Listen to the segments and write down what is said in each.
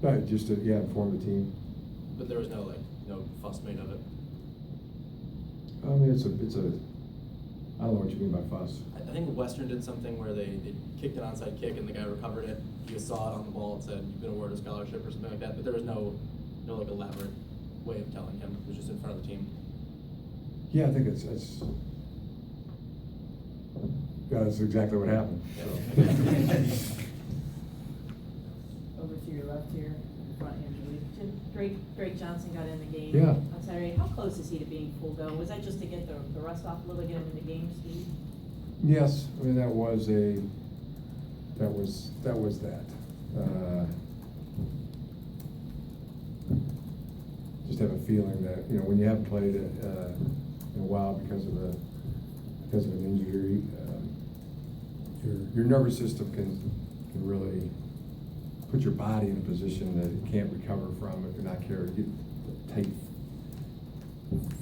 Right, just to, yeah, inform the team. But there was no fuss made of it. I mean, it's a, I don't know what you mean by fuss. I think Western did something where they kicked an onside kick and the guy recovered it. He saw it on the ball and said, "You've been awarded a scholarship" or something like that. But there was no like elaborate way of telling him. It was just in front of the team. Yeah, I think it's yeah, that's exactly what happened. Yeah. So. Over to your left here, in front here, Julie. Drake Johnson got in the game Yeah. on Saturday. How close is he to being full go? Was that just to get the rust off a little, get him in the game speed? Yes, I mean, that was that. Just have a feeling that, when you haven't played in a while because of an injury, your nervous system can really put your body in a position that it can't recover from if you're not careful. You get a tight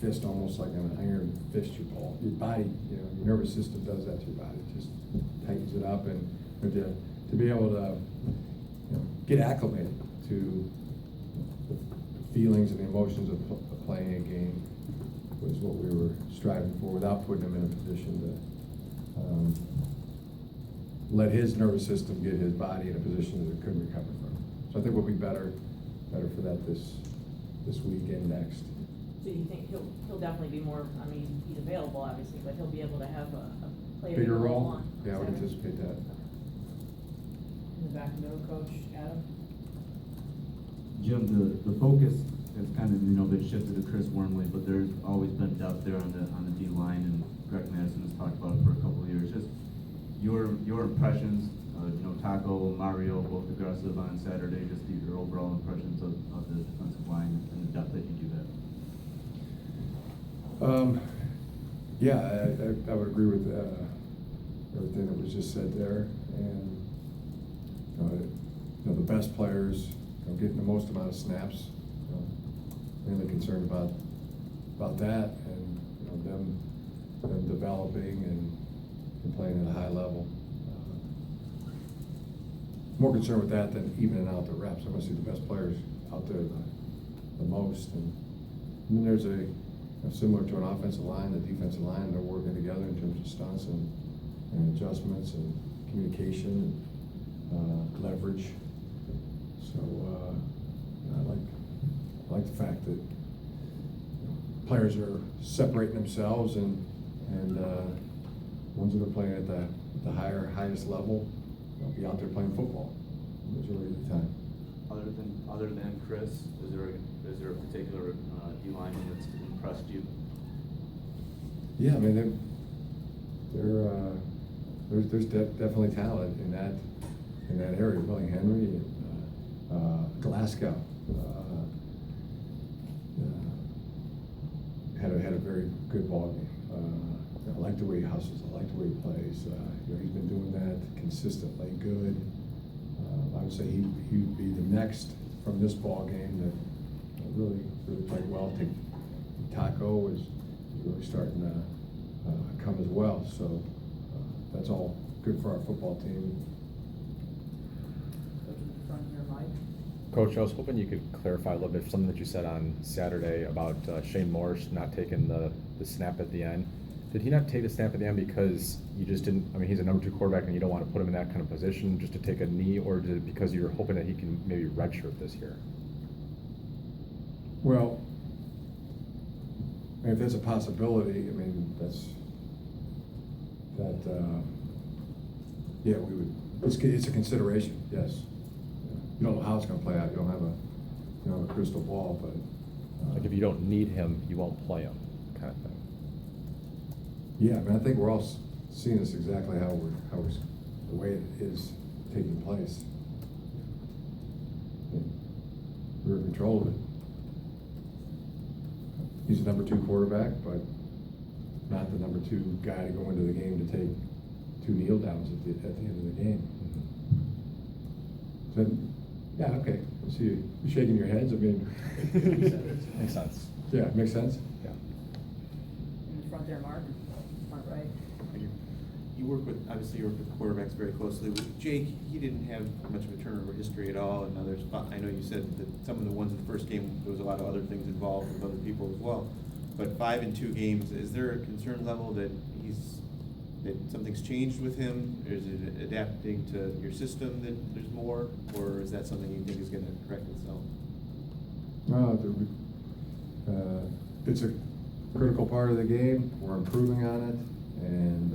fist, almost like an iron fist you pull. Your body, your nervous system does that to your body. It just tightens it up, and to be able to get acclimated to the feelings and the emotions of playing a game was what we were striving for, without putting him in a position to let his nervous system get his body in a position that it couldn't recover from. So I think we'll be better for that this week and next. So you think he'll definitely be more, I mean, he's available obviously, but he'll be able to have a play a Bigger role? on Yeah, I would Saturday? anticipate that. In the back middle, Coach Adam? Jim, the focus has kind of been shifted to Chris Wormley, but there's always been depth there on the D line, and Greg Madison has talked about it for a couple of years. Just your impressions, Taco, Mario, both aggressive on Saturday. Just your overall impressions of the defensive line and the depth that you do that. Yeah, I would agree with everything that was just said there, and the best players getting the most amount of snaps. Mainly concerned about that, and them developing and playing at a high level. More concerned with that than evening out the reps. I want to see the best players out there the most, and then there's similar to an offensive line, the defensive line, they're working together in terms of stunts and adjustments and communication and leverage. So I like the fact that players are separating themselves, and ones that are playing at the highest level, they'll be out there playing football the majority of the time. Other than Chris, is there a particular D lineman that's impressed you? Yeah, I mean there's definitely talent in that area. Billy Henry and Glasgow had a very good ball game. I like the way he hustles. I like the way he plays. He's been doing that consistently. Good. I would say he would be the next from this ball game that really played well. I think Taco is really starting to come as well. So that's all good for our football team. Go to the front here, Mike. Coach, I was hoping you could clarify a little bit something that you said on Saturday about Shane Morris not taking the snap at the end. Did he not take the snap at the end because you just didn't, I mean, he's a number 2 quarterback and you don't want to put him in that kind of position just to take a knee, or is it because you're hoping that he can maybe redshirt this year? Well, if there's a possibility, I mean, yeah, we would, it's a consideration, yes. You don't know how it's going to play out. You don't have a crystal ball, but Like if you don't need him, you won't play him, kind of thing. yeah, I mean, I think we're all seeing this exactly how the way it is taking place. We're in control of it. He's a number 2 quarterback, but not the number 2 guy to go into the game to take 2 kneel downs at the end of the game. So, yeah, okay. I see you shaking your heads. I mean, Makes sense. yeah, makes sense. Yeah. In the front there, Mark. Front right. you work with, obviously you work with quarterbacks very closely. With Jake, he didn't have much of a turnover history at all, and others, I know you said that some of the ones in the first game, there was a lot of other things involved with other people as well. But 5 in 2 games, is there a concern level that that something's changed with him? Or is it adapting to your system that there's more? Or is that something you think is gonna correct itself? No, it's a critical part of the game. We're improving on it, and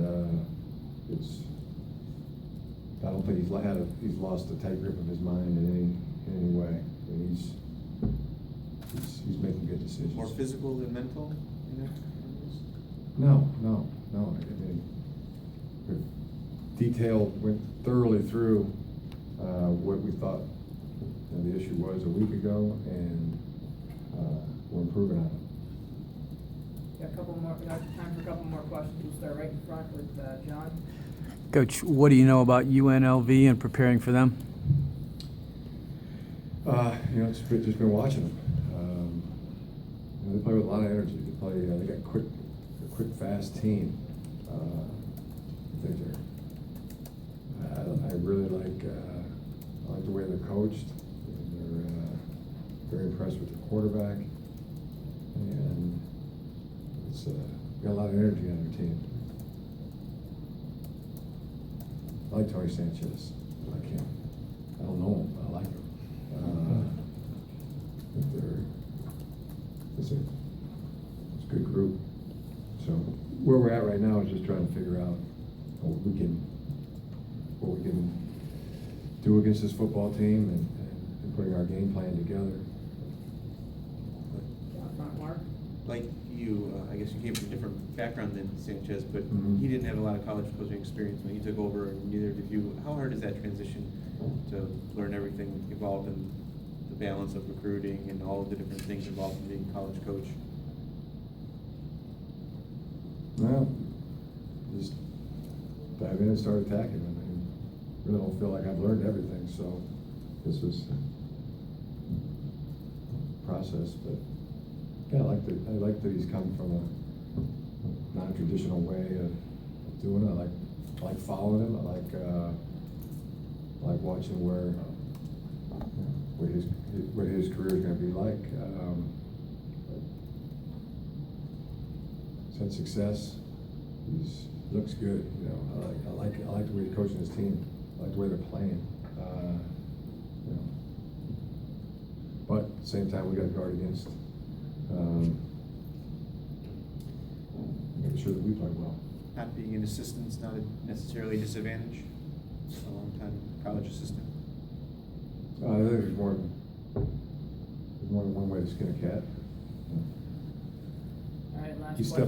I don't think he's lost the tight grip of his mind in any way. And he's making good decisions. More physical than mental in there? No. I mean, went thoroughly through what we thought the issue was a week ago, and we're improving on it. Got a couple more, we got time for a couple more questions. We'll start right in front with John. Coach, what do you know about UNLV and preparing for them? Just been watching them. They play with a lot of energy. They got a quick, fast team. I think I really like the way they're coached. They're very impressed with the quarterback, and it's got a lot of energy on their team. I like Tony Sanchez. I like him. I don't know him, but I like him. It's a good group. So where we're at right now is just trying to figure out what we can do against this football team and putting our game plan together. John, front, Mark. Like you, I guess you came from a different background than Sanchez, but Mhm. he didn't have a lot of college coaching experience when he took over, and neither did you. How hard is that transition to learn everything involved in the balance of recruiting and all of the different things involved in being a college coach? Well, just dive in and start attacking them. I mean, really don't feel like I've learned everything, so this was a process. But yeah, I like that he's come from a non-traditional way of doing it. I like following him. I like watching what his career is going to be like. He's had success. Looks good. I like the way he's coaching his team. I like the way they're playing. But at the same time, we got to guard against making sure that we play well. Not being an assistant's not necessarily a disadvantage. A long-time college assistant. I think there's more than one way to skin a cat. All right, last He question. stepped